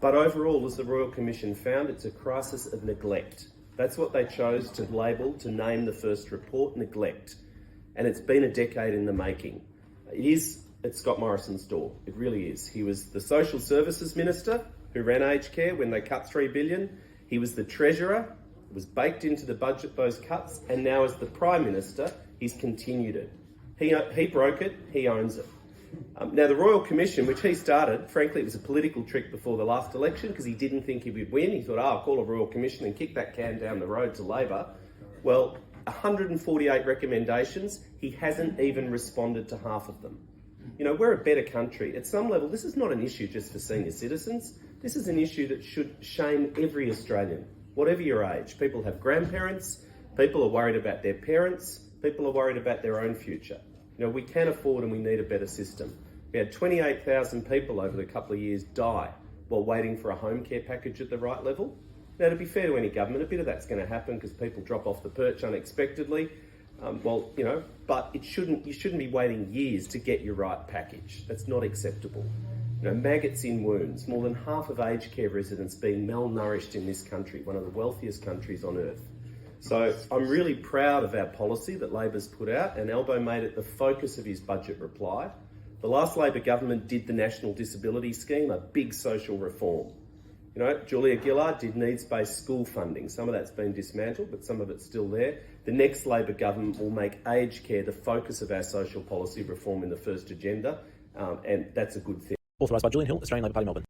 But overall, as the Royal Commission found, it's a crisis of neglect. That's what they chose to label, to name the first report, neglect. And it's been a decade in the making. It is at Scott Morrison's door. It really is. He was the Social Services Minister who ran aged care when they cut $3 billion. He was the Treasurer. It was baked into the budget, those cuts. And now as the Prime Minister, he's continued it. He broke it. He owns it. Now, the Royal Commission, which he started, frankly, it was a political trick before the last election because he didn't think he would win. He thought, I'll call a Royal Commission and kick that can down the road to Labor. Well, 148 recommendations, he hasn't even responded to half of them. You know, we're a better country. At some level, this is not an issue just for senior citizens. This is an issue that should shame every Australian, whatever your age. People have grandparents, people are worried about their parents, people are worried about their own future. You know, we can afford and we need a better system. We had 28,000 people over the couple of years die while waiting for a home care package at the right level. Now, to be fair to any government, a bit of that's going to happen because people drop off the perch unexpectedly. But you shouldn't be waiting years to get your right package. That's not acceptable. You know, maggots in wounds, more than half of aged care residents being malnourished in this country, one of the wealthiest countries on earth. So I'm really proud of our policy that Labor's put out, and Albo made it the focus of his budget reply. The last Labor government did the National Disability Scheme, a big social reform. You know, Julia Gillard did needs-based school funding. Some of that's been dismantled, but some of it's still there. The next Labor government will make aged care the focus of our social policy reform in the first agenda, and that's a good thing. Authorised by Julian Hill, Australian Labor Party, Melbourne.